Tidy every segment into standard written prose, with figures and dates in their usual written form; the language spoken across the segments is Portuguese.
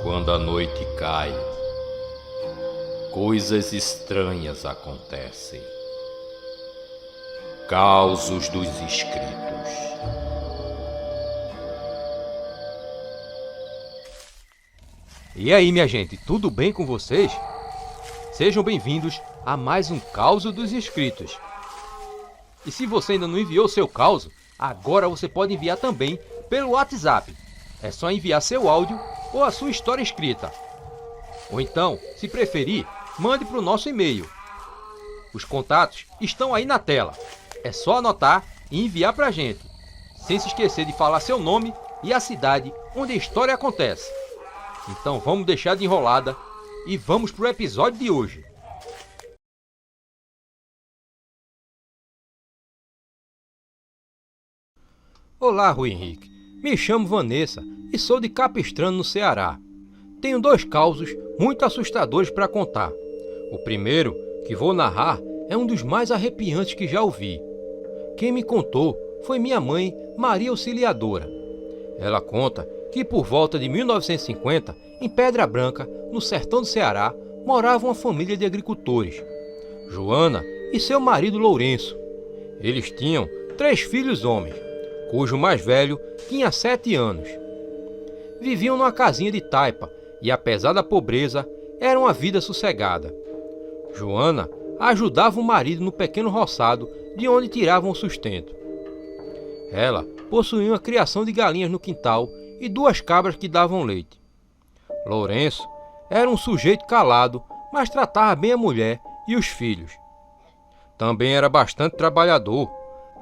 Quando a noite cai, coisas estranhas acontecem. Causos dos Escritos. E aí, minha gente, tudo bem com vocês? Sejam bem-vindos a mais um Causo dos Escritos. E se você ainda não enviou seu causo, agora você pode enviar também pelo WhatsApp. É só enviar seu áudio ou a sua história escrita. Ou então, se preferir, mande para o nosso e-mail. Os contatos estão aí na tela. É só anotar e enviar para a gente, sem se esquecer de falar seu nome e a cidade onde a história acontece. Então vamos deixar de enrolada e vamos para o episódio de hoje. Olá, Rui Henrique. Me chamo Vanessa e sou de Capistrano, no Ceará. Tenho 2 causos muito assustadores para contar. O primeiro, que vou narrar, é um dos mais arrepiantes que já ouvi. Quem me contou foi minha mãe, Maria Auxiliadora. Ela conta que por volta de 1950, em Pedra Branca, no sertão do Ceará, morava uma família de agricultores, Joana e seu marido Lourenço. Eles tinham 3 filhos homens, cujo mais velho tinha 7 anos. Viviam numa casinha de taipa e, apesar da pobreza, era uma vida sossegada. Joana ajudava o marido no pequeno roçado de onde tiravam o sustento. Ela possuía uma criação de galinhas no quintal e 2 cabras que davam leite. Lourenço era um sujeito calado, mas tratava bem a mulher e os filhos. Também era bastante trabalhador.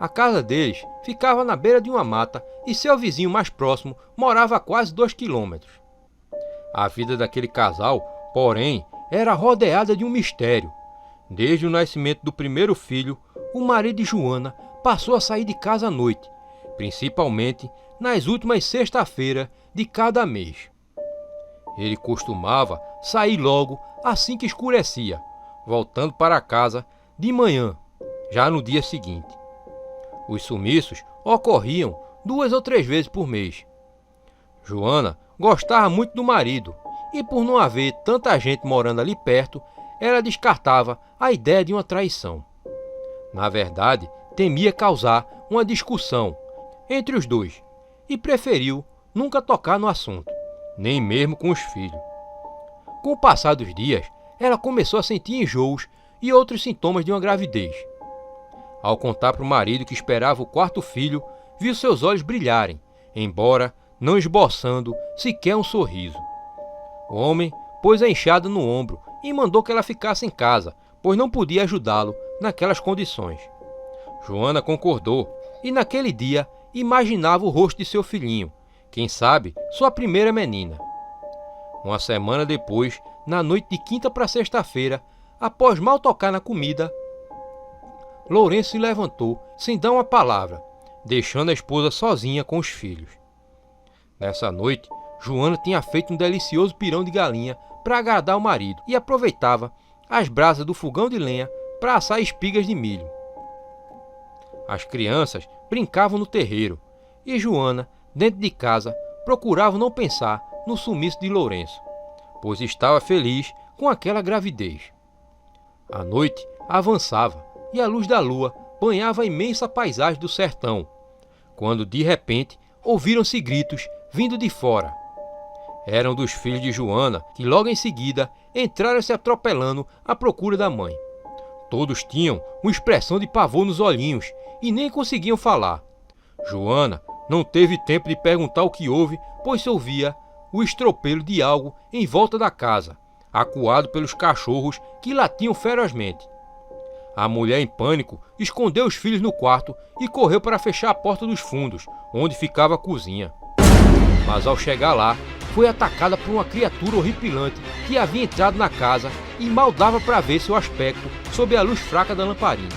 A casa deles ficava na beira de uma mata e seu vizinho mais próximo morava a quase 2 quilômetros. A vida daquele casal, porém, era rodeada de um mistério. Desde o nascimento do primeiro filho, o marido de Joana passou a sair de casa à noite, principalmente nas últimas sexta-feiras de cada mês. Ele costumava sair logo assim que escurecia, voltando para casa de manhã, já no dia seguinte. Os sumiços ocorriam 2 ou 3 vezes por mês. Joana gostava muito do marido e, por não haver tanta gente morando ali perto, ela descartava a ideia de uma traição. Na verdade, temia causar uma discussão entre os dois e preferiu nunca tocar no assunto, nem mesmo com os filhos. Com o passar dos dias, ela começou a sentir enjoos e outros sintomas de uma gravidez. Ao contar para o marido que esperava o 4º filho, viu seus olhos brilharem, embora não esboçando sequer um sorriso. O homem pôs a enxada no ombro e mandou que ela ficasse em casa, pois não podia ajudá-lo naquelas condições. Joana concordou e naquele dia imaginava o rosto de seu filhinho, quem sabe sua primeira menina. Uma semana depois, na noite de quinta para sexta-feira, após mal tocar na comida, Lourenço se levantou sem dar uma palavra, deixando a esposa sozinha com os filhos. Nessa noite, Joana tinha feito um delicioso pirão de galinha para agradar o marido e aproveitava as brasas do fogão de lenha para assar espigas de milho. As crianças brincavam no terreiro e Joana, dentro de casa, procurava não pensar no sumiço de Lourenço, pois estava feliz com aquela gravidez. A noite avançava e a luz da lua banhava a imensa paisagem do sertão, quando de repente ouviram-se gritos vindo de fora. Eram dos filhos de Joana, que logo em seguida entraram se atropelando à procura da mãe. Todos tinham uma expressão de pavor nos olhinhos e nem conseguiam falar. Joana não teve tempo de perguntar o que houve, pois se ouvia o estropelo de algo em volta da casa, acuado pelos cachorros que latiam ferozmente. A mulher, em pânico, escondeu os filhos no quarto e correu para fechar a porta dos fundos, onde ficava a cozinha. Mas ao chegar lá, foi atacada por uma criatura horripilante que havia entrado na casa e mal dava para ver seu aspecto sob a luz fraca da lamparina.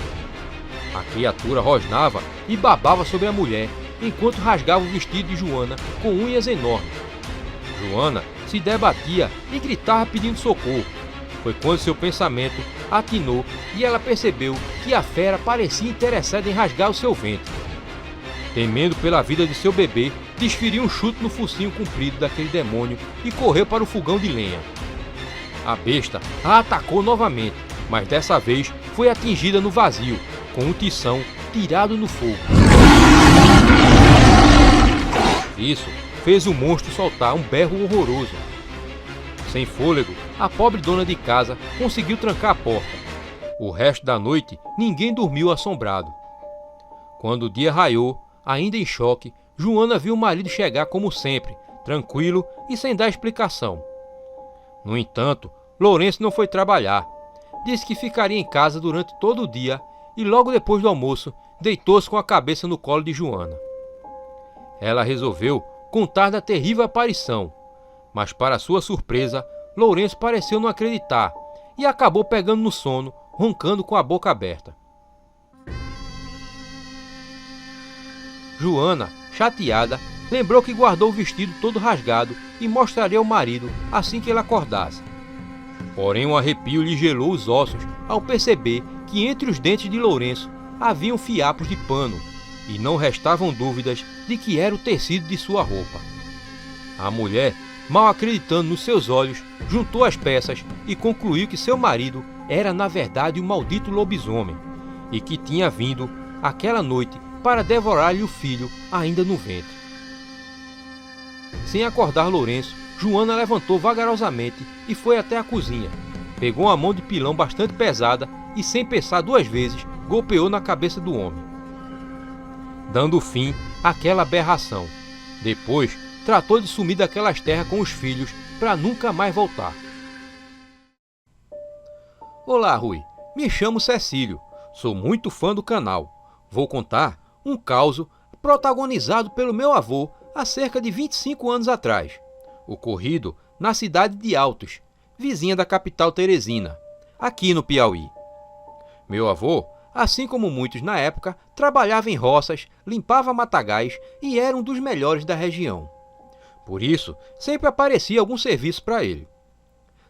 A criatura rosnava e babava sobre a mulher, enquanto rasgava o vestido de Joana com unhas enormes. Joana se debatia e gritava pedindo socorro. Foi quando seu pensamento atinou e ela percebeu que a fera parecia interessada em rasgar o seu ventre. Temendo pela vida de seu bebê, desferiu um chute no focinho comprido daquele demônio e correu para o fogão de lenha. A besta a atacou novamente, mas dessa vez foi atingida no vazio, com o tição tirado no fogo. Isso fez o monstro soltar um berro horroroso. Sem fôlego, a pobre dona de casa conseguiu trancar a porta. O resto da noite, ninguém dormiu assombrado. Quando o dia raiou, ainda em choque, Joana viu o marido chegar como sempre, tranquilo e sem dar explicação. No entanto, Lourenço não foi trabalhar. Disse que ficaria em casa durante todo o dia e logo depois do almoço, deitou-se com a cabeça no colo de Joana. Ela resolveu contar da terrível aparição, mas para sua surpresa, Lourenço pareceu não acreditar e acabou pegando no sono, roncando com a boca aberta. Joana, chateada, lembrou que guardou o vestido todo rasgado e mostraria ao marido assim que ele acordasse. Porém, um arrepio lhe gelou os ossos ao perceber que entre os dentes de Lourenço haviam fiapos de pano e não restavam dúvidas de que era o tecido de sua roupa. A mulher, mal acreditando nos seus olhos, juntou as peças e concluiu que seu marido era na verdade um maldito lobisomem e que tinha vindo aquela noite para devorar-lhe o filho ainda no ventre. Sem acordar Lourenço, Joana levantou vagarosamente e foi até a cozinha. Pegou uma mão de pilão bastante pesada e, sem pensar duas vezes, golpeou na cabeça do homem, dando fim àquela aberração. Depois, tratou de sumir daquelas terras com os filhos para nunca mais voltar. Olá, Rui. Me chamo Cecílio. Sou muito fã do canal. Vou contar um caso protagonizado pelo meu avô há cerca de 25 anos atrás, ocorrido na cidade de Altos, vizinha da capital Teresina, aqui no Piauí. Meu avô, assim como muitos na época, trabalhava em roças, limpava matagais e era um dos melhores da região. Por isso, sempre aparecia algum serviço para ele.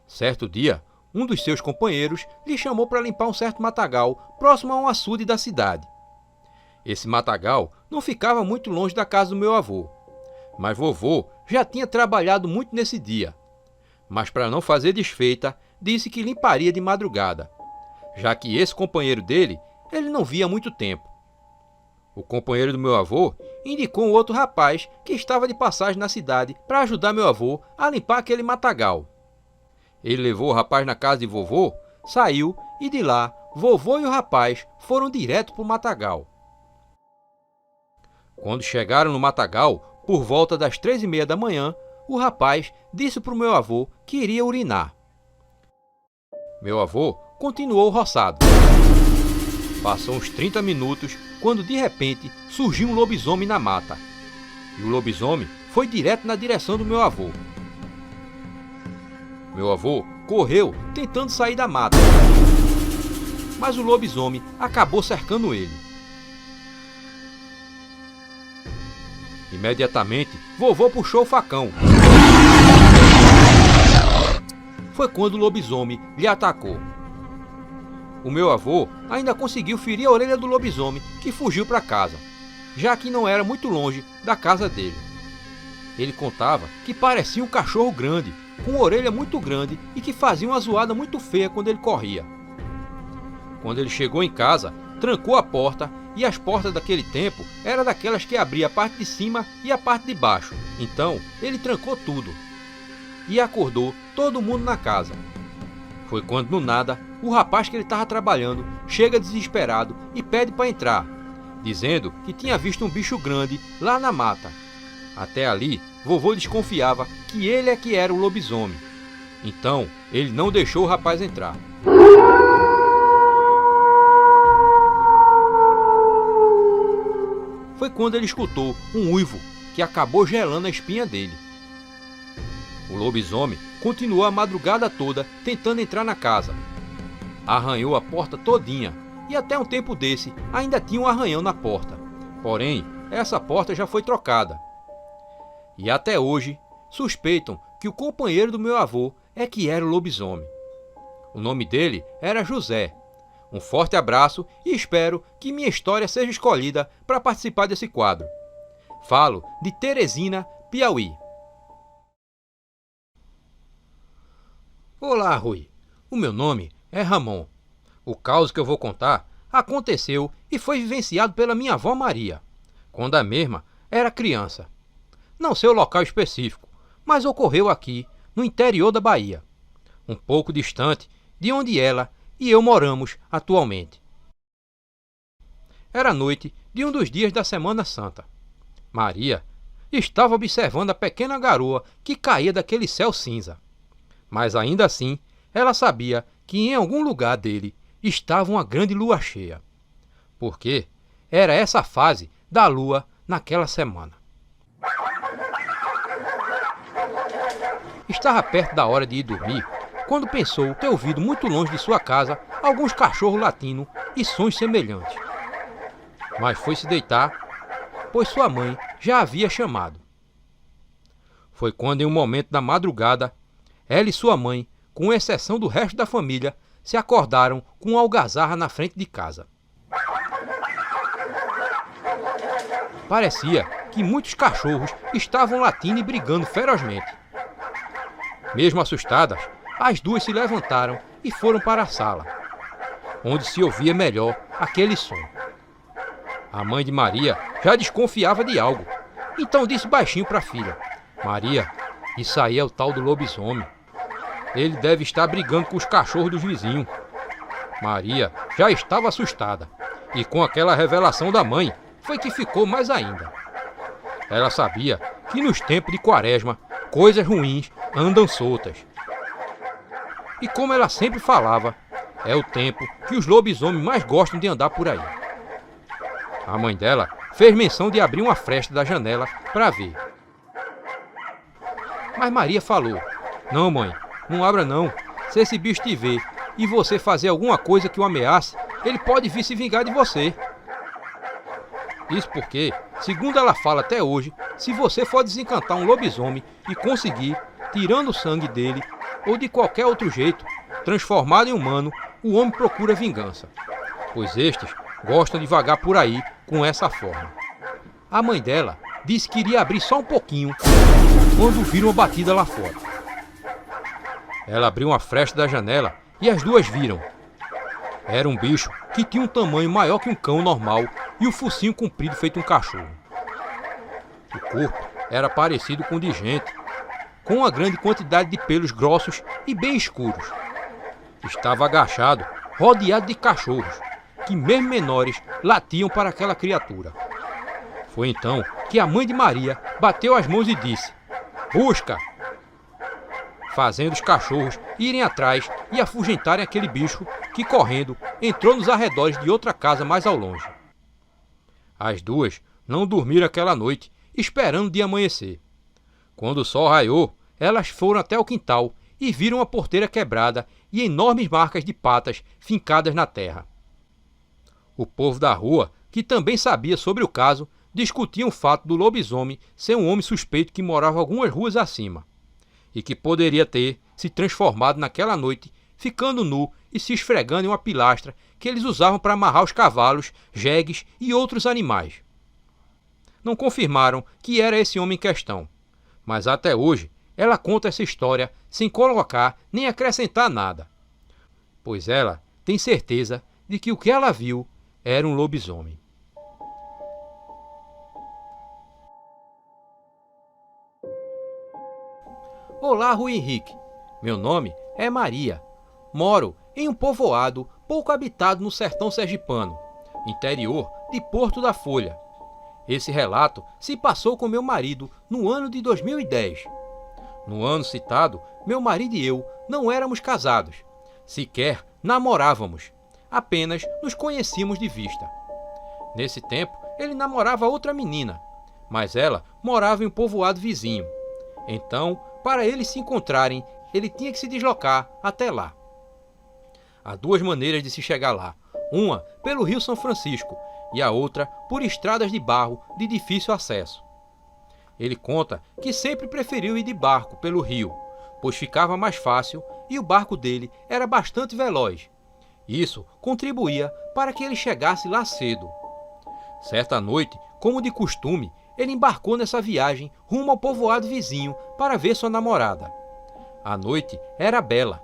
Certo dia, um dos seus companheiros lhe chamou para limpar um certo matagal próximo a um açude da cidade. Esse matagal não ficava muito longe da casa do meu avô, mas vovô já tinha trabalhado muito nesse dia. Mas para não fazer desfeita, disse que limparia de madrugada, já que esse companheiro dele, ele não via há muito tempo. O companheiro do meu avô indicou um outro rapaz que estava de passagem na cidade para ajudar meu avô a limpar aquele matagal. Ele levou o rapaz na casa de vovô, saiu e de lá, vovô e o rapaz foram direto para o matagal. Quando chegaram no matagal, por volta das 3h30 da manhã, o rapaz disse para o meu avô que iria urinar. Meu avô continuou o roçado. Passou uns 30 minutos quando de repente surgiu um lobisomem na mata. E o lobisomem foi direto na direção do meu avô. Meu avô correu tentando sair da mata, mas o lobisomem acabou cercando ele. Imediatamente, vovô puxou o facão. Foi quando o lobisomem lhe atacou. O meu avô ainda conseguiu ferir a orelha do lobisomem, que fugiu para casa, já que não era muito longe da casa dele. Ele contava que parecia um cachorro grande, com uma orelha muito grande e que fazia uma zoada muito feia quando ele corria. Quando ele chegou em casa, trancou a porta, e as portas daquele tempo eram daquelas que abria a parte de cima e a parte de baixo. Então, ele trancou tudo e acordou todo mundo na casa. Foi quando, do nada, o rapaz que ele estava trabalhando chega desesperado e pede para entrar, dizendo que tinha visto um bicho grande lá na mata. Até ali, vovô desconfiava que ele é que era o lobisomem. Então, ele não deixou o rapaz entrar. Foi quando ele escutou um uivo que acabou gelando a espinha dele. O lobisomem continuou a madrugada toda tentando entrar na casa. Arranhou a porta todinha e até um tempo desse ainda tinha um arranhão na porta. Porém, essa porta já foi trocada. E até hoje suspeitam que o companheiro do meu avô é que era o lobisomem. O nome dele era José. Um forte abraço e espero que minha história seja escolhida para participar desse quadro. Falo de Teresina, Piauí. Olá, Rui. O meu nome é Ramon. O caos que eu vou contar aconteceu e foi vivenciado pela minha avó Maria, quando a mesma era criança. Não sei o local específico, mas ocorreu aqui, no interior da Bahia, um pouco distante de onde ela e eu moramos atualmente. Era noite de um dos dias da Semana Santa. Maria estava observando a pequena garoa que caía daquele céu cinza. Mas ainda assim, ela sabia que em algum lugar dele estava uma grande lua cheia. Porque era essa fase da lua naquela semana. Estava perto da hora de ir dormir, quando pensou ter ouvido muito longe de sua casa alguns cachorros latindo e sons semelhantes. Mas foi se deitar, pois sua mãe já havia chamado. Foi quando, em um momento da madrugada, ela e sua mãe, com exceção do resto da família, se acordaram com uma algazarra na frente de casa. Parecia que muitos cachorros estavam latindo e brigando ferozmente. Mesmo assustadas, as duas se levantaram e foram para a sala, onde se ouvia melhor aquele som. A mãe de Maria já desconfiava de algo, então disse baixinho para a filha: Maria, isso aí é o tal do lobisomem. Ele deve estar brigando com os cachorros dos vizinhos. Maria já estava assustada, e com aquela revelação da mãe, foi que ficou mais ainda. Ela sabia que nos tempos de Quaresma, coisas ruins andam soltas. E como ela sempre falava, é o tempo que os lobisomens mais gostam de andar por aí. A mãe dela fez menção de abrir uma fresta da janela para ver. Mas Maria falou: Não, mãe, não abra não. Se esse bicho te ver e você fazer alguma coisa que o ameace, ele pode vir se vingar de você. Isso porque, segundo ela fala até hoje, se você for desencantar um lobisomem e conseguir, tirando o sangue dele, ou de qualquer outro jeito, transformado em humano, o homem procura vingança, pois estes gostam de vagar por aí com essa forma. A mãe dela disse que iria abrir só um pouquinho quando viram uma batida lá fora. Ela abriu uma fresta da janela e as duas viram. Era um bicho que tinha um tamanho maior que um cão normal e o focinho comprido feito um cachorro. O corpo era parecido com o de gente, com uma grande quantidade de pelos grossos e bem escuros. Estava agachado, rodeado de cachorros, que mesmo menores latiam para aquela criatura. Foi então que a mãe de Maria bateu as mãos e disse: Busca! Fazendo os cachorros irem atrás e afugentarem aquele bicho que, correndo, entrou nos arredores de outra casa mais ao longe. As duas não dormiram aquela noite, esperando de amanhecer. Quando o sol raiou, elas foram até o quintal e viram a porteira quebrada e enormes marcas de patas fincadas na terra. O povo da rua, que também sabia sobre o caso, discutia o fato do lobisomem ser um homem suspeito que morava algumas ruas acima, e que poderia ter se transformado naquela noite, ficando nu e se esfregando em uma pilastra que eles usavam para amarrar os cavalos, jegues e outros animais. Não confirmaram que era esse homem em questão, mas até hoje ela conta essa história sem colocar nem acrescentar nada, pois ela tem certeza de que o que ela viu era um lobisomem. Olá, Rui Henrique. Meu nome é Maria. Moro em um povoado pouco habitado no sertão sergipano, interior de Porto da Folha. Esse relato se passou com meu marido no ano de 2010. No ano citado, meu marido e eu não éramos casados. Sequer namorávamos. Apenas nos conhecíamos de vista. Nesse tempo, ele namorava outra menina, mas ela morava em um povoado vizinho. Então, para eles se encontrarem, ele tinha que se deslocar até lá. Há duas maneiras de se chegar lá. Uma pelo Rio São Francisco e a outra por estradas de barro de difícil acesso. Ele conta que sempre preferiu ir de barco pelo rio, pois ficava mais fácil e o barco dele era bastante veloz. Isso contribuía para que ele chegasse lá cedo. Certa noite, como de costume, ele embarcou nessa viagem rumo ao povoado vizinho para ver sua namorada. A noite era bela.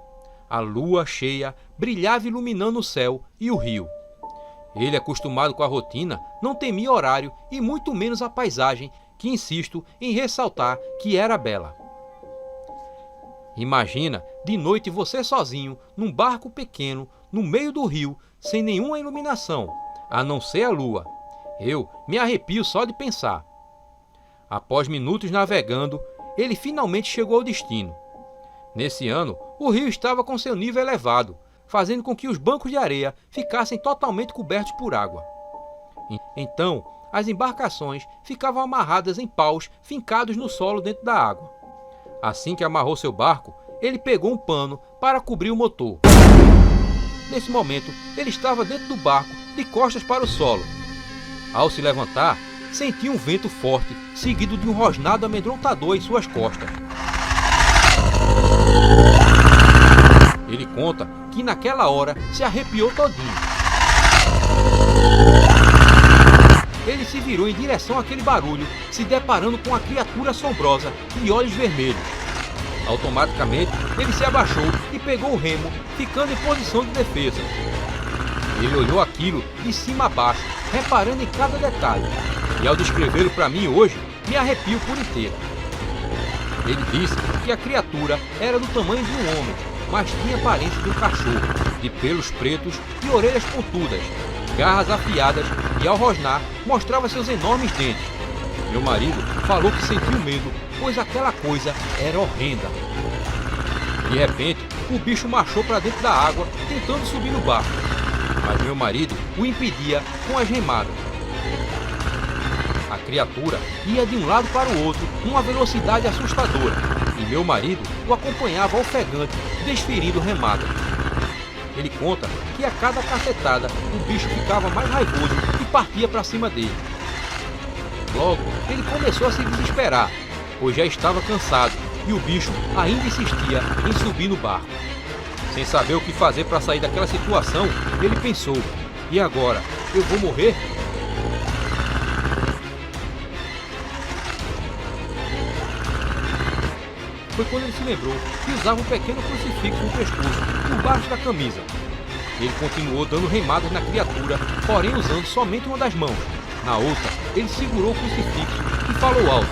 A lua cheia brilhava iluminando o céu e o rio. Ele, acostumado com a rotina, não temia horário e muito menos a paisagem, que insisto em ressaltar que era bela. Imagina, de noite você sozinho, num barco pequeno, no meio do rio, sem nenhuma iluminação, a não ser a lua. Eu me arrepio só de pensar. Após minutos navegando, ele finalmente chegou ao destino. Nesse ano, o rio estava com seu nível elevado, fazendo com que os bancos de areia ficassem totalmente cobertos por água. Então, as embarcações ficavam amarradas em paus fincados no solo dentro da água. Assim que amarrou seu barco, ele pegou um pano para cobrir o motor. Nesse momento, ele estava dentro do barco, de costas para o solo. Ao se levantar, sentiu um vento forte, seguido de um rosnado amedrontador em suas costas. Ele conta que naquela hora se arrepiou todinho. Ele se virou em direção àquele barulho, se deparando com uma criatura assombrosa e olhos vermelhos. Automaticamente, ele se abaixou e pegou o remo, ficando em posição de defesa. Ele olhou aquilo de cima a baixo, reparando em cada detalhe, e ao descrevê-lo para mim hoje, me arrepio por inteiro. Ele disse que a criatura era do tamanho de um homem, mas tinha aparência de um cachorro, de pelos pretos e orelhas pontudas, garras afiadas e ao rosnar mostrava seus enormes dentes. Meu marido falou que sentiu medo, pois aquela coisa era horrenda. De repente, o bicho marchou para dentro da água, tentando subir no barco, mas meu marido o impedia com as remadas. A criatura ia de um lado para o outro numa velocidade assustadora, e meu marido o acompanhava ofegante, desferindo remadas. Ele conta que a cada cacetada o bicho ficava mais raivoso e partia para cima dele. Logo, ele começou a se desesperar, pois já estava cansado e o bicho ainda insistia em subir no barco. Sem saber o que fazer para sair daquela situação, ele pensou: e agora? Eu vou morrer? Foi quando ele se lembrou que usava um pequeno crucifixo no pescoço, por baixo da camisa. Ele continuou dando remadas na criatura, porém usando somente uma das mãos. Na outra, ele segurou o crucifixo e falou alto: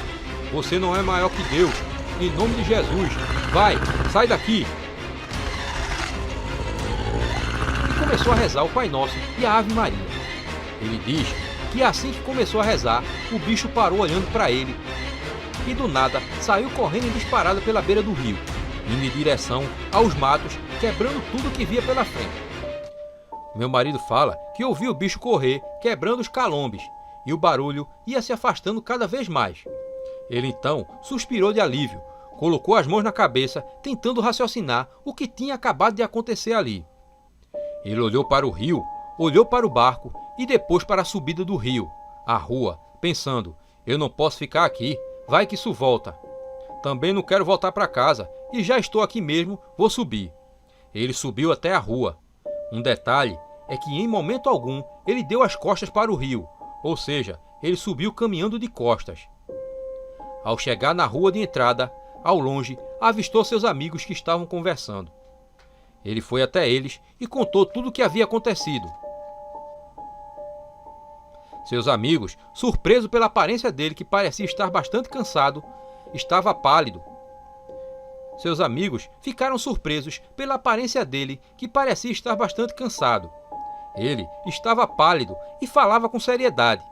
"Você não é maior que Deus. Em nome de Jesus, vai, sai daqui!" E começou a rezar o Pai Nosso e a Ave Maria. Ele diz que assim que começou a rezar, o bicho parou olhando para ele e do nada saiu correndo em disparada pela beira do rio, indo em direção aos matos, quebrando tudo que via pela frente. Meu marido fala que ouviu o bicho correr, quebrando os calombes, e o barulho ia se afastando cada vez mais. Ele então suspirou de alívio, colocou as mãos na cabeça, tentando raciocinar o que tinha acabado de acontecer ali. Ele olhou para o rio, olhou para o barco e depois para a subida do rio, a rua, pensando: eu não posso ficar aqui, vai que isso volta. Também não quero voltar para casa e já estou aqui mesmo, vou subir. Ele subiu até a rua. Um detalhe é que em momento algum ele deu as costas para o rio, ou seja, ele subiu caminhando de costas. Ao chegar na rua de entrada, ao longe, avistou seus amigos que estavam conversando. Ele foi até eles e contou tudo o que havia acontecido. Seus amigos, surpresos pela aparência dele, que parecia estar bastante cansado, estava pálido. Seus amigos ficaram surpresos pela aparência dele, que parecia estar bastante cansado. Ele estava pálido e falava com seriedade.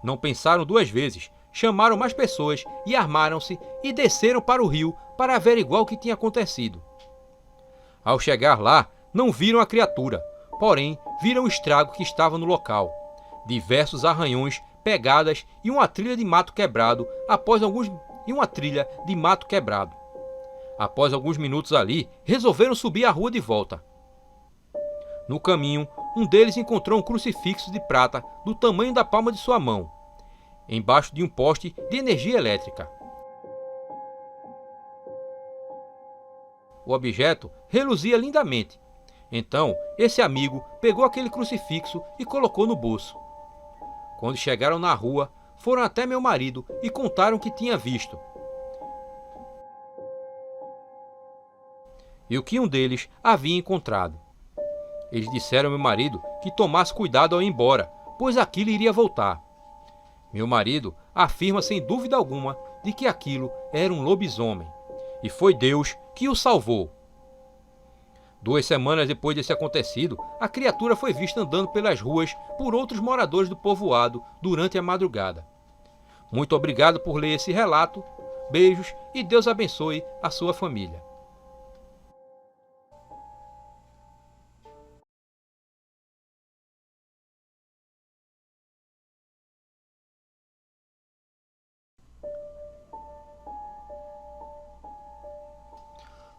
Não pensaram duas vezes, chamaram mais pessoas e armaram-se e desceram para o rio para averiguar o que tinha acontecido. Ao chegar lá, não viram a criatura, porém viram o estrago que estava no local. Diversos arranhões, pegadas e uma trilha de mato quebrado após alguns minutos ali, resolveram subir a rua de volta. No caminho, um deles encontrou um crucifixo de prata do tamanho da palma de sua mão, embaixo de um poste de energia elétrica. O objeto reluzia lindamente. Então, esse amigo pegou aquele crucifixo e colocou no bolso. Quando chegaram na rua, foram até meu marido e contaram o que tinha visto. E o que um deles havia encontrado. Eles disseram ao meu marido que tomasse cuidado ao ir embora, pois aquilo iria voltar. Meu marido afirma sem dúvida alguma de que aquilo era um lobisomem, e foi Deus que o salvou. 2 semanas depois desse acontecido, a criatura foi vista andando pelas ruas por outros moradores do povoado durante a madrugada. Muito obrigado por ler esse relato, beijos e Deus abençoe a sua família.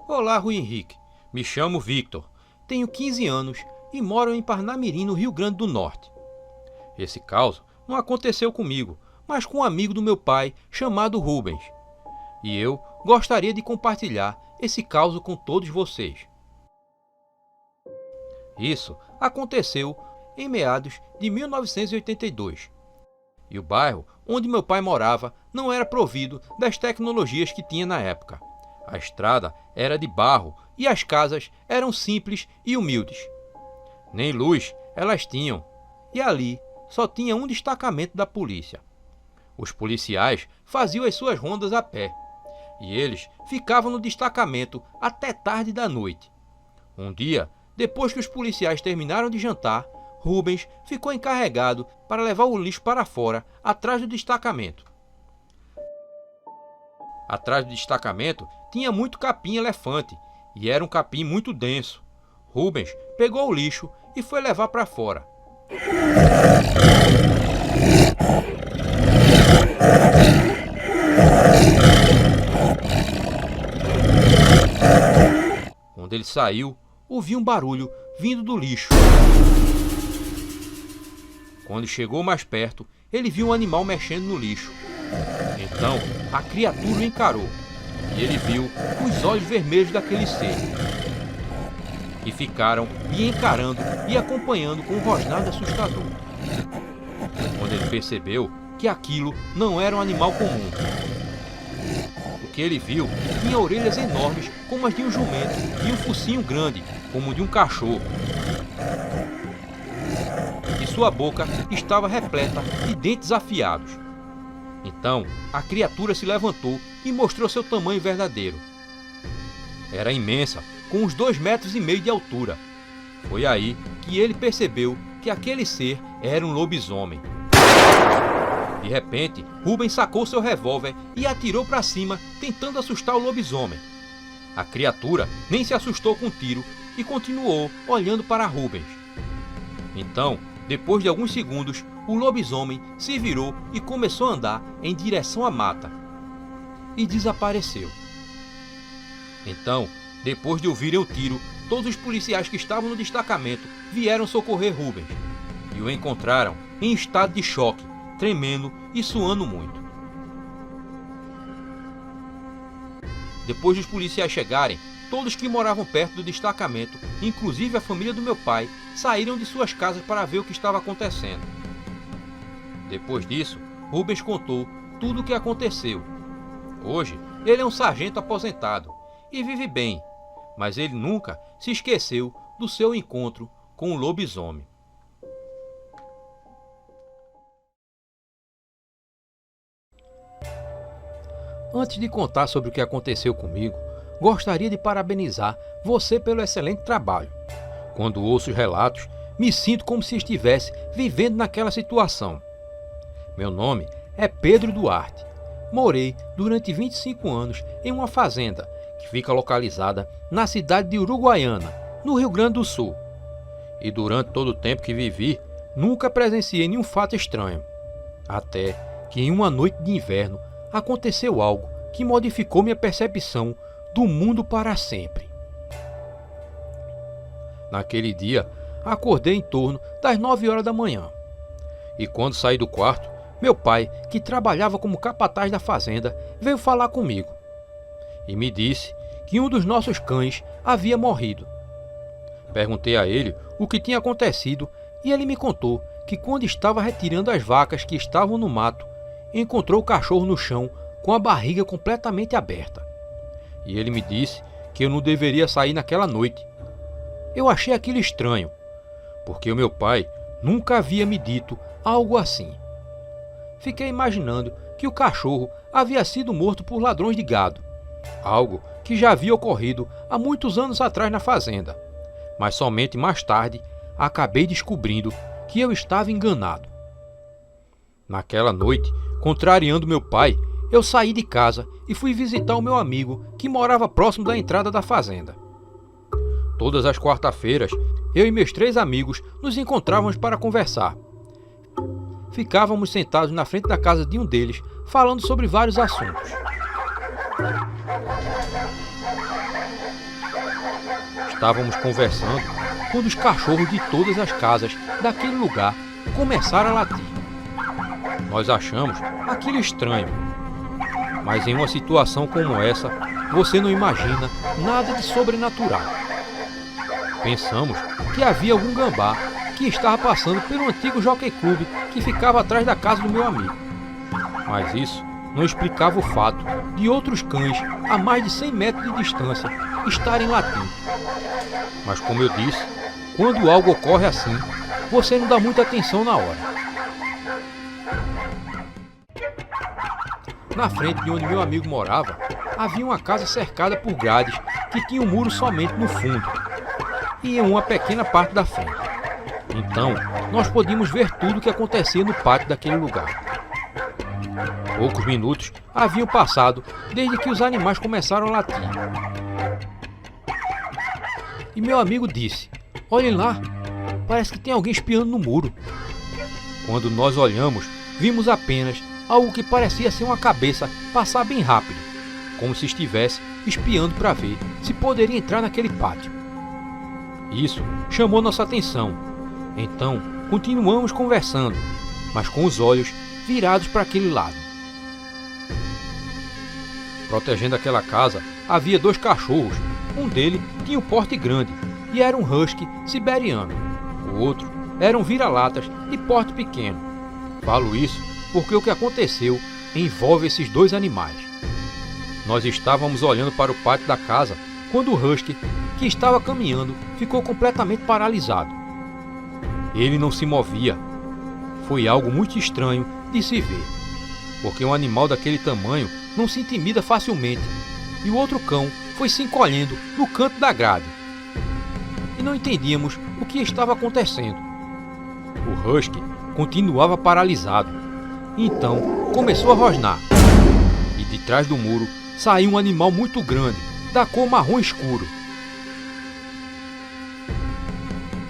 Olá, Rui Henrique. Me chamo Victor. Tenho 15 anos e moro em Parnamirim, no Rio Grande do Norte. Esse caso não aconteceu comigo, mas com um amigo do meu pai chamado Rubens. E eu gostaria de compartilhar esse caso com todos vocês. Isso aconteceu em meados de 1982. E o bairro onde meu pai morava não era provido das tecnologias que tinha na época. A estrada era de barro e as casas eram simples e humildes. Nem luz elas tinham, e ali só tinha um destacamento da polícia. Os policiais faziam as suas rondas a pé, e eles ficavam no destacamento até tarde da noite. Um dia, depois que os policiais terminaram de jantar, Rubens ficou encarregado para levar o lixo para fora, atrás do destacamento. Atrás do destacamento tinha muito capim-elefante, e era um capim muito denso. Rubens pegou o lixo e foi levar para fora. Quando ele saiu, ouviu um barulho vindo do lixo. Quando chegou mais perto, ele viu um animal mexendo no lixo. Então, a criatura o encarou, e ele viu os olhos vermelhos daquele ser. E ficaram lhe encarando e acompanhando com um rosnado assustador. Quando ele percebeu que aquilo não era um animal comum. O que ele viu tinha orelhas enormes como as de um jumento e um focinho grande como o de um cachorro. E sua boca estava repleta de dentes afiados. Então, a criatura se levantou e mostrou seu tamanho verdadeiro. Era imensa, com uns 2,5 metros de altura. Foi aí que ele percebeu que aquele ser era um lobisomem. De repente, Rubens sacou seu revólver e atirou para cima, tentando assustar o lobisomem. A criatura nem se assustou com o tiro e continuou olhando para Rubens. Então, depois de alguns segundos, o lobisomem se virou e começou a andar em direção à mata. E desapareceu. Então, depois de ouvirem o tiro, todos os policiais que estavam no destacamento vieram socorrer Rubens. E o encontraram em estado de choque, tremendo e suando muito. Depois dos policiais chegarem, todos que moravam perto do destacamento, inclusive a família do meu pai, saíram de suas casas para ver o que estava acontecendo. Depois disso, Rubens contou tudo o que aconteceu. Hoje, ele é um sargento aposentado e vive bem, mas ele nunca se esqueceu do seu encontro com o lobisomem. Antes de contar sobre o que aconteceu comigo, gostaria de parabenizar você pelo excelente trabalho. Quando ouço os relatos, me sinto como se estivesse vivendo naquela situação. Meu nome é Pedro Duarte. Morei durante 25 anos em uma fazenda que fica localizada na cidade de Uruguaiana, no Rio Grande do Sul. E durante todo o tempo que vivi, nunca presenciei nenhum fato estranho. Até que em uma noite de inverno aconteceu algo que modificou minha percepção do mundo para sempre. Naquele dia, acordei em torno das 9 horas da manhã. E quando saí do quarto, meu pai, que trabalhava como capataz da fazenda, veio falar comigo. E me disse que um dos nossos cães havia morrido. Perguntei a ele o que tinha acontecido e ele me contou que quando estava retirando as vacas que estavam no mato, encontrou o cachorro no chão com a barriga completamente aberta. E ele me disse que eu não deveria sair naquela noite. Eu achei aquilo estranho, porque o meu pai nunca havia me dito algo assim. Fiquei imaginando que o cachorro havia sido morto por ladrões de gado, algo que já havia ocorrido há muitos anos atrás na fazenda, mas somente mais tarde acabei descobrindo que eu estava enganado. Naquela noite, contrariando meu pai, eu saí de casa e fui visitar o meu amigo que morava próximo da entrada da fazenda. Todas as quarta-feiras, eu e meus 3 amigos nos encontrávamos para conversar. Ficávamos sentados na frente da casa de um deles, falando sobre vários assuntos. Estávamos conversando quando os cachorros de todas as casas daquele lugar começaram a latir. Nós achamos aquilo estranho, mas em uma situação como essa, você não imagina nada de sobrenatural. Pensamos que havia algum gambá que estava passando pelo antigo Jockey Club que ficava atrás da casa do meu amigo. Mas isso não explicava o fato de outros cães a mais de 100 metros de distância estarem latindo. Mas como eu disse, quando algo ocorre assim, você não dá muita atenção na hora. Na frente de onde meu amigo morava, havia uma casa cercada por grades que tinha um muro somente no fundo e em uma pequena parte da frente. Então, nós podíamos ver tudo o que acontecia no pátio daquele lugar. Poucos minutos haviam passado desde que os animais começaram a latir. E meu amigo disse: "Olhem lá, parece que tem alguém espiando no muro." Quando nós olhamos, vimos apenas algo que parecia ser uma cabeça passar bem rápido, como se estivesse espiando para ver se poderia entrar naquele pátio. Isso chamou nossa atenção. Então, continuamos conversando, mas com os olhos virados para aquele lado. Protegendo aquela casa, havia 2 cachorros. Um deles tinha um porte grande e era um husky siberiano. O outro era um vira-latas de porte pequeno. Falo isso porque o que aconteceu envolve esses 2 animais. Nós estávamos olhando para o pátio da casa quando o husky, que estava caminhando, ficou completamente paralisado. Ele não se movia. Foi algo muito estranho de se ver, porque um animal daquele tamanho não se intimida facilmente, e o outro cão foi se encolhendo no canto da grade. E não entendíamos o que estava acontecendo. O husky continuava paralisado. Então começou a rosnar, e de trás do muro saiu um animal muito grande, da cor marrom escuro,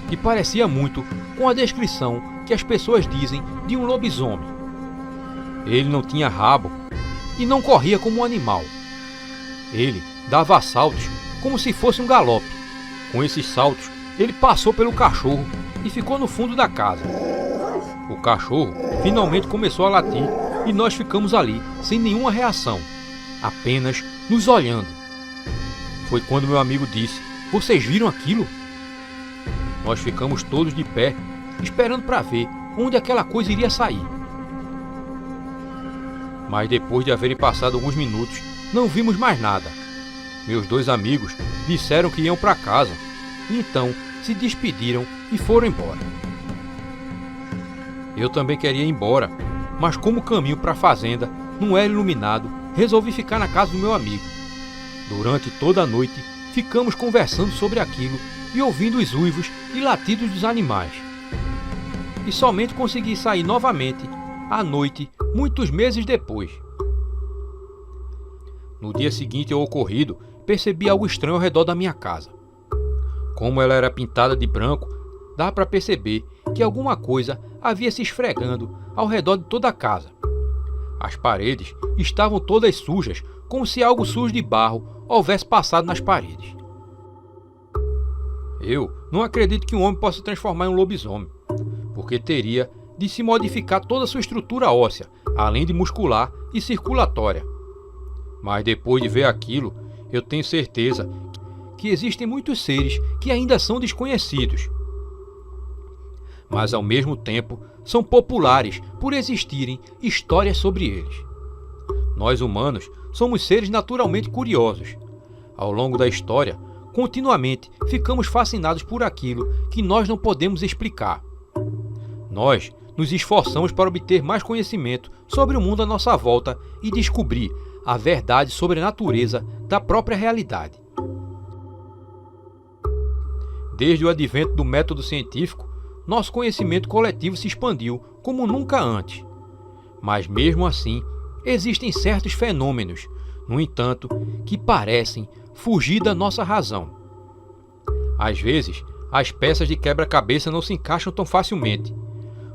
que parecia muito com a descrição que as pessoas dizem de um lobisomem. Ele não tinha rabo e não corria como um animal. Ele dava saltos como se fosse um galope. Com esses saltos, ele passou pelo cachorro e ficou no fundo da casa. O cachorro finalmente começou a latir e nós ficamos ali sem nenhuma reação, apenas nos olhando. Foi quando meu amigo disse: "Vocês viram aquilo?" Nós ficamos todos de pé, esperando para ver onde aquela coisa iria sair. Mas depois de haverem passado alguns minutos, não vimos mais nada. Meus 2 amigos disseram que iam para casa, e então se despediram e foram embora. Eu também queria ir embora, mas como o caminho para a fazenda não era iluminado, resolvi ficar na casa do meu amigo. Durante toda a noite, ficamos conversando sobre aquilo e ouvindo os uivos e latidos dos animais. E somente consegui sair novamente à noite, muitos meses depois. No dia seguinte ao ocorrido, percebi algo estranho ao redor da minha casa. Como ela era pintada de branco, dá para perceber que alguma coisa havia se esfregando ao redor de toda a casa. As paredes estavam todas sujas, como se algo sujo de barro houvesse passado nas paredes. Eu não acredito que um homem possa se transformar em um lobisomem, porque teria de se modificar toda a sua estrutura óssea, além de muscular e circulatória. Mas depois de ver aquilo, eu tenho certeza que existem muitos seres que ainda são desconhecidos. mas ao mesmo tempo são populares por existirem histórias sobre eles. Nós humanos somos seres naturalmente curiosos. Ao longo da história, continuamente ficamos fascinados por aquilo que nós não podemos explicar. Nós nos esforçamos para obter mais conhecimento sobre o mundo à nossa volta e descobrir a verdade sobre a natureza da própria realidade. Desde o advento do método científico, nosso conhecimento coletivo se expandiu como nunca antes. Mas mesmo assim, existem certos fenômenos, no entanto, que parecem fugir da nossa razão. Às vezes, as peças de quebra-cabeça não se encaixam tão facilmente.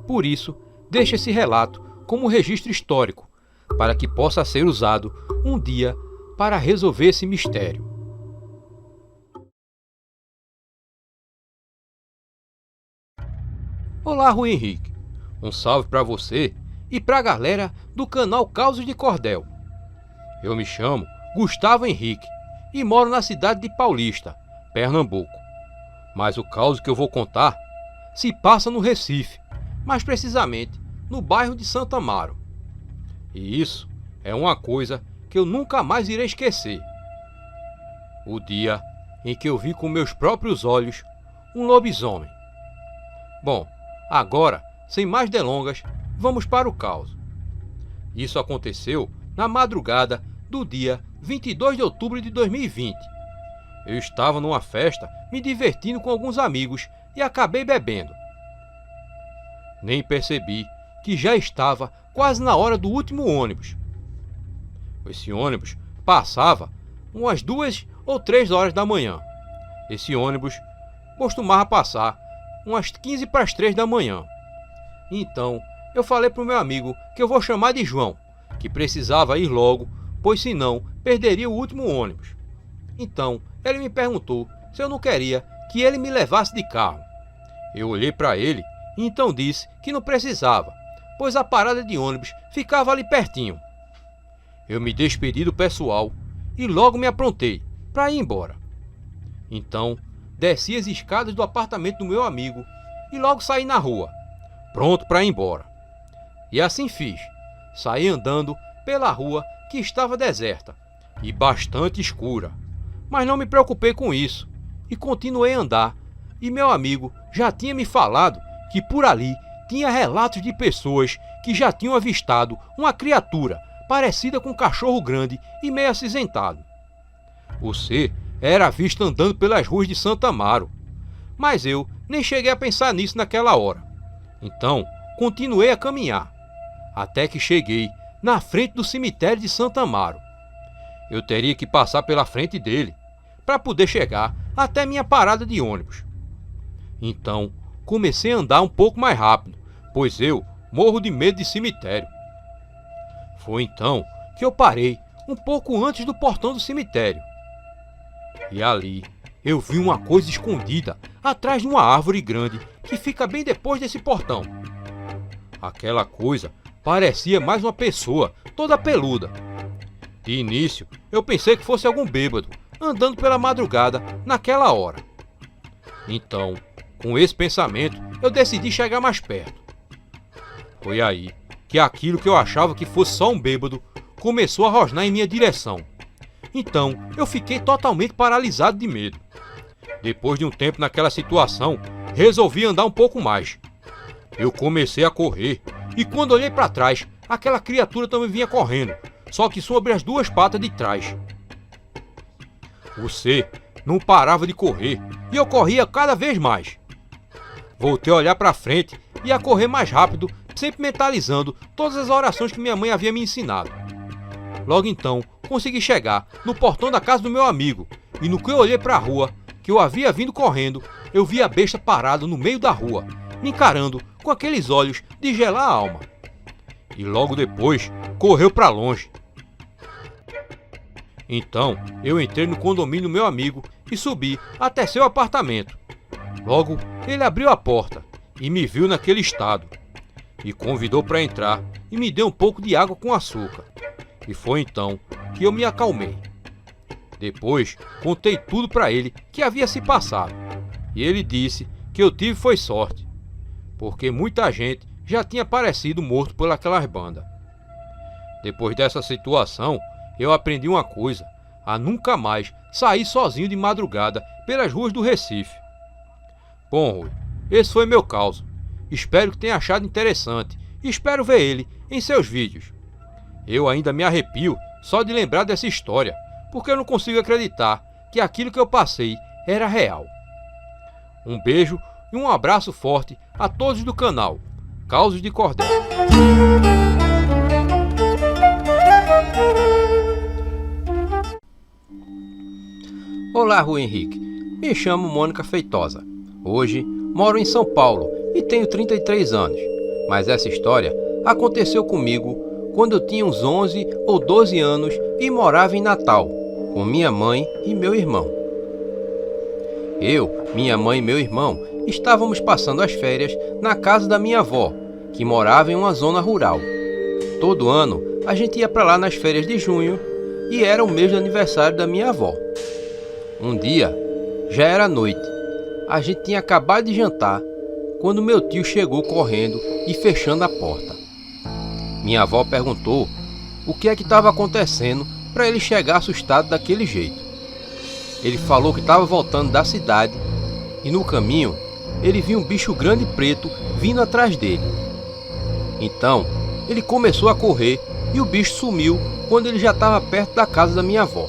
Por isso, deixo esse relato como registro histórico, para que possa ser usado um dia para resolver esse mistério. Olá, Rui Henrique. Um salve para você e para a galera do canal Causos de Cordel. Eu me chamo Gustavo Henrique e moro na cidade de Paulista, Pernambuco. Mas o caos que eu vou contar se passa no Recife, mais precisamente no bairro de Santo Amaro. E isso é uma coisa que eu nunca mais irei esquecer. O dia em que eu vi com meus próprios olhos um lobisomem. Bom, agora, sem mais delongas, vamos para o caos. Isso aconteceu na madrugada do dia 22 de outubro de 2020. Eu estava numa festa me divertindo com alguns amigos e acabei bebendo. Nem percebi que já estava quase na hora do último ônibus. Esse ônibus passava umas 2 ou 3 horas da manhã. Esse ônibus costumava passar umas 15 para as 3 da manhã. Então, eu falei para o meu amigo que eu vou chamar de João, que precisava ir logo, pois senão perderia o último ônibus. Então, ele me perguntou se eu não queria que ele me levasse de carro. Eu olhei para ele e então disse que não precisava, pois a parada de ônibus ficava ali pertinho. Eu me despedi do pessoal e logo me aprontei para ir embora. Então, desci as escadas do apartamento do meu amigo e logo saí na rua, pronto para ir embora. E assim fiz. Saí andando pela rua que estava deserta e bastante escura, mas não me preocupei com isso e continuei a andar. E meu amigo já tinha me falado que por ali tinha relatos de pessoas que já tinham avistado uma criatura parecida com um cachorro grande e meio acinzentado. O ser era visto andando pelas ruas de Santo Amaro, mas eu nem cheguei a pensar nisso naquela hora. Então, continuei a caminhar, até que cheguei na frente do cemitério de Santo Amaro. Eu teria que passar pela frente dele, para poder chegar até minha parada de ônibus. Então, comecei a andar um pouco mais rápido, pois eu morro de medo de cemitério. Foi então que eu parei um pouco antes do portão do cemitério. E ali eu vi uma coisa escondida atrás de uma árvore grande que fica bem depois desse portão. Aquela coisa parecia mais uma pessoa toda peluda. De início eu pensei que fosse algum bêbado andando pela madrugada naquela hora. Então, com esse pensamento, eu decidi chegar mais perto. Foi aí que aquilo que eu achava que fosse só um bêbado começou a rosnar em minha direção. Então, eu fiquei totalmente paralisado de medo. Depois de um tempo naquela situação, resolvi andar um pouco mais. Eu comecei a correr e quando olhei para trás, aquela criatura também vinha correndo, só que sobre as 2 patas de trás. O ser não parava de correr e eu corria cada vez mais. Voltei a olhar para frente e a correr mais rápido, sempre mentalizando todas as orações que minha mãe havia me ensinado. Logo então, consegui chegar no portão da casa do meu amigo e no que eu olhei para a rua, que eu havia vindo correndo, eu vi a besta parada no meio da rua, me encarando com aqueles olhos de gelar a alma. E logo depois, correu para longe. Então, eu entrei no condomínio do meu amigo e subi até seu apartamento. Logo, ele abriu a porta e me viu naquele estado. E convidou para entrar e me deu um pouco de água com açúcar. E foi então que eu me acalmei. Depois, contei tudo para ele que havia se passado. E ele disse que eu tive foi sorte. porque muita gente já tinha aparecido morto por aquelas bandas. Depois dessa situação, eu aprendi uma coisa: a nunca mais sair sozinho de madrugada pelas ruas do Recife. Bom, Rui, esse foi meu caso. Espero que tenha achado interessante e espero ver ele em seus vídeos. Eu ainda me arrepio só de lembrar dessa história, porque eu não consigo acreditar que aquilo que eu passei era real. Um beijo e um abraço forte a todos do canal Causos de Cordel. Olá, Rui Henrique. Me chamo Mônica Feitosa. Hoje moro em São Paulo e tenho 33 anos. Mas essa história aconteceu comigo quando eu tinha uns 11 ou 12 anos e morava em Natal, com minha mãe e meu irmão. Eu, minha mãe e meu irmão estávamos passando as férias na casa da minha avó, que morava em uma zona rural. Todo ano a gente ia para lá nas férias de junho e era o mês de aniversário da minha avó. Um dia, já era noite, a gente tinha acabado de jantar quando meu tio chegou correndo e fechando a porta. Minha avó perguntou o que é que estava acontecendo para ele chegar assustado daquele jeito. Ele falou que estava voltando da cidade e no caminho ele viu um bicho grande e preto vindo atrás dele. Então ele começou a correr e o bicho sumiu quando ele já estava perto da casa da minha avó.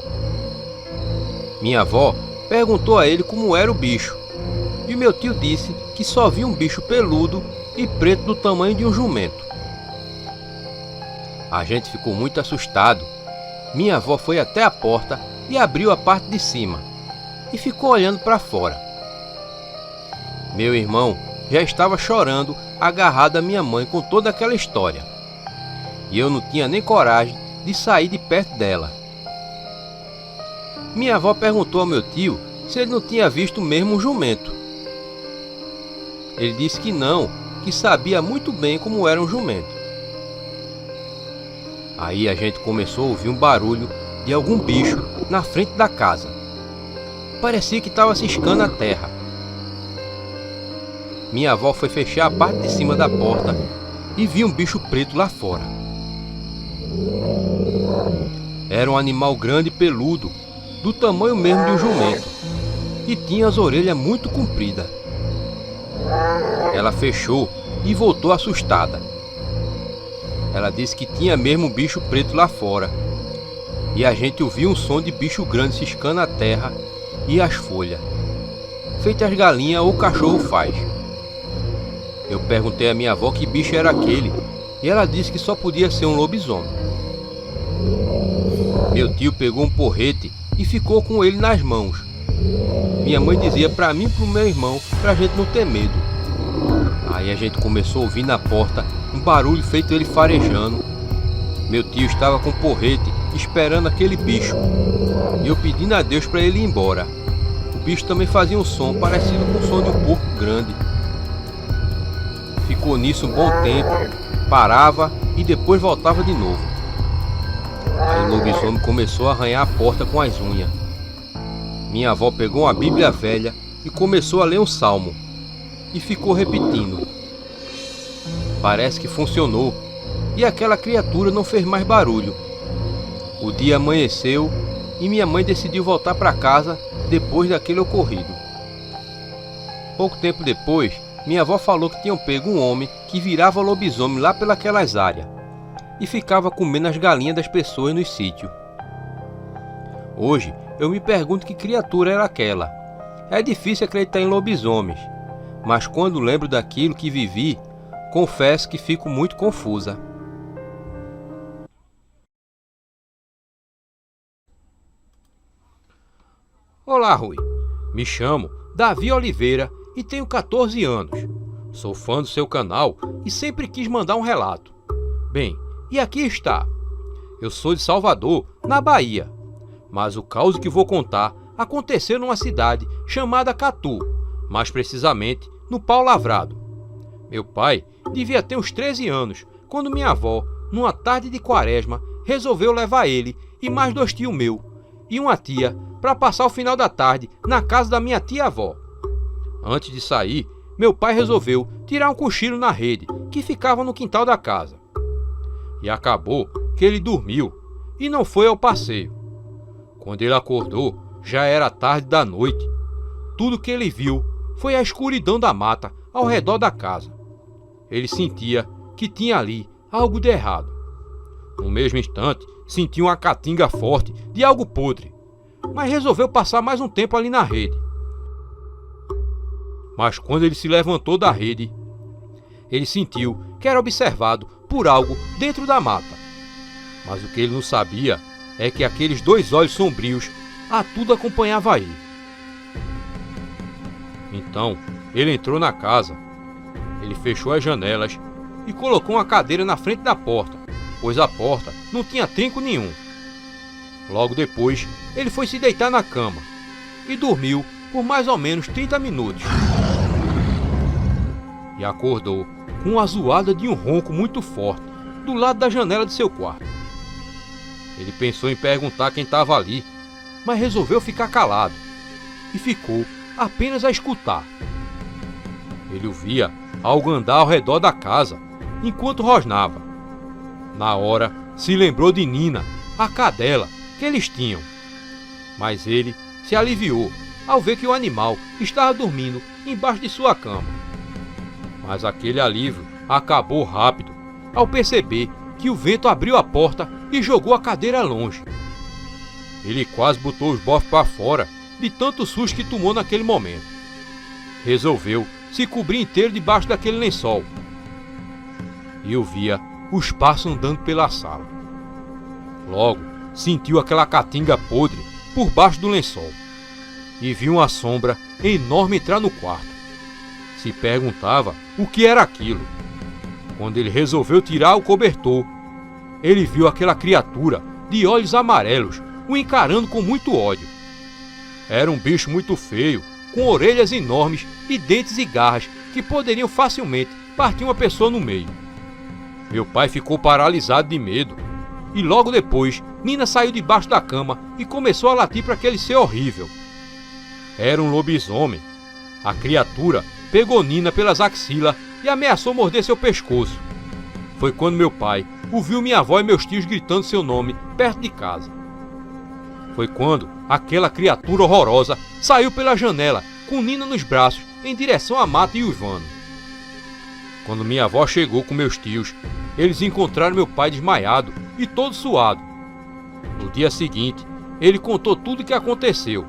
Minha avó perguntou a ele como era o bicho e meu tio disse que só viu um bicho peludo e preto do tamanho de um jumento. A gente ficou muito assustado. Minha avó foi até a porta e abriu a parte de cima e ficou olhando para fora. Meu irmão já estava chorando, agarrado à minha mãe com toda aquela história. E eu não tinha nem coragem de sair de perto dela. Minha avó perguntou ao meu tio se ele não tinha visto mesmo um jumento. Ele disse que não, que sabia muito bem como era um jumento. Aí a gente começou a ouvir um barulho de algum bicho na frente da casa. Parecia que estava ciscando a terra. Minha avó foi fechar a parte de cima da porta e viu um bicho preto lá fora. Era um animal grande e peludo, do tamanho mesmo de um jumento, e tinha as orelhas muito compridas. Ela fechou e voltou assustada. Ela disse que tinha mesmo um bicho preto lá fora. E a gente ouviu um som de bicho grande ciscando a terra e as folhas, feito as galinhas ou o cachorro faz. Eu perguntei à minha avó que bicho era aquele e ela disse que só podia ser um lobisomem. Meu tio pegou um porrete e ficou com ele nas mãos. Minha mãe dizia para mim e para o meu irmão para a gente não ter medo. Aí a gente começou a ouvir na porta um barulho feito ele farejando. Meu tio estava com o porrete esperando aquele bicho e eu pedindo a Deus para ele ir embora. O bicho também fazia um som parecido com o som de um porco grande. Ficou nisso um bom tempo, parava e depois voltava de novo. Aí o lobisomem começou a arranhar a porta com as unhas. Minha avó pegou uma Bíblia velha e começou a ler um salmo e ficou repetindo. Parece que funcionou e aquela criatura não fez mais barulho. O dia amanheceu e minha mãe decidiu voltar para casa depois daquele ocorrido. Pouco tempo depois, minha avó falou que tinham pego um homem que virava lobisomem lá pelas áreas e ficava comendo as galinhas das pessoas no sítio. Hoje eu me pergunto que criatura era aquela. É difícil acreditar em lobisomens, mas quando lembro daquilo que vivi, confesso que fico muito confusa. Olá, Rui. Me chamo Davi Oliveira e tenho 14 anos. Sou fã do seu canal e sempre quis mandar um relato. Bem, e aqui está. Eu sou de Salvador, na Bahia. Mas o caos que vou contar aconteceu numa cidade chamada Catu, mais precisamente no Pau Lavrado. Meu pai devia ter uns 13 anos, quando minha avó, numa tarde de quaresma, resolveu levar ele e mais 2 tios meus e uma tia para passar o final da tarde na casa da minha tia-avó. Antes de sair, meu pai resolveu tirar um cochilo na rede que ficava no quintal da casa. E acabou que ele dormiu e não foi ao passeio. Quando ele acordou, já era tarde da noite. Tudo que ele viu foi a escuridão da mata ao redor da casa. Ele sentia que tinha ali algo de errado. No mesmo instante, sentiu uma catinga forte de algo podre, mas resolveu passar mais um tempo ali na rede. Mas quando ele se levantou da rede, ele sentiu que era observado por algo dentro da mata. Mas o que ele não sabia é que aqueles dois olhos sombrios a tudo acompanhava ele. Então, ele entrou na casa, ele fechou as janelas e colocou uma cadeira na frente da porta, pois a porta não tinha trinco nenhum. Logo depois, ele foi se deitar na cama e dormiu por mais ou menos 30 minutos. E acordou com a zoada de um ronco muito forte do lado da janela de seu quarto. Ele pensou em perguntar quem estava ali, mas resolveu ficar calado e ficou apenas a escutar. Ele ouvia algo andar ao redor da casa enquanto rosnava. Na hora, se lembrou de Nina, a cadela que eles tinham. Mas ele se aliviou ao ver que o animal estava dormindo embaixo de sua cama. Mas aquele alívio acabou rápido ao perceber que o vento abriu a porta e jogou a cadeira longe. Ele quase botou os bofs para fora de tanto susto que tomou naquele momento. Resolveu se cobrir inteiro debaixo daquele lençol. E eu via os passos andando pela sala. Logo, sentiu aquela catinga podre por baixo do lençol e viu uma sombra enorme entrar no quarto. Se perguntava o que era aquilo. Quando ele resolveu tirar o cobertor, ele viu aquela criatura de olhos amarelos o encarando com muito ódio. Era um bicho muito feio, com orelhas enormes e dentes e garras que poderiam facilmente partir uma pessoa no meio. Meu pai ficou paralisado de medo e logo depois Nina saiu debaixo da cama e começou a latir para aquele ser horrível. Era um lobisomem. A criatura pegou Nina pelas axilas e ameaçou morder seu pescoço. Foi quando meu pai ouviu minha avó e meus tios gritando seu nome perto de casa. Foi quando aquela criatura horrorosa saiu pela janela com Nina nos braços em direção à mata e uivando. Quando minha avó chegou com meus tios, eles encontraram meu pai desmaiado e todo suado. No dia seguinte, ele contou tudo o que aconteceu.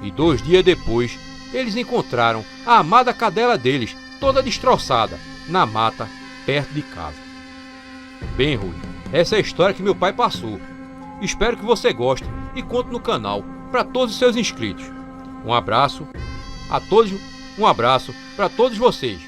E 2 dias depois, eles encontraram a amada cadela deles, toda destroçada, na mata, perto de casa. Bem, Rui, essa é a história que meu pai passou. Espero que você goste e conte no canal para todos os seus inscritos. Um abraço a todos, para todos vocês.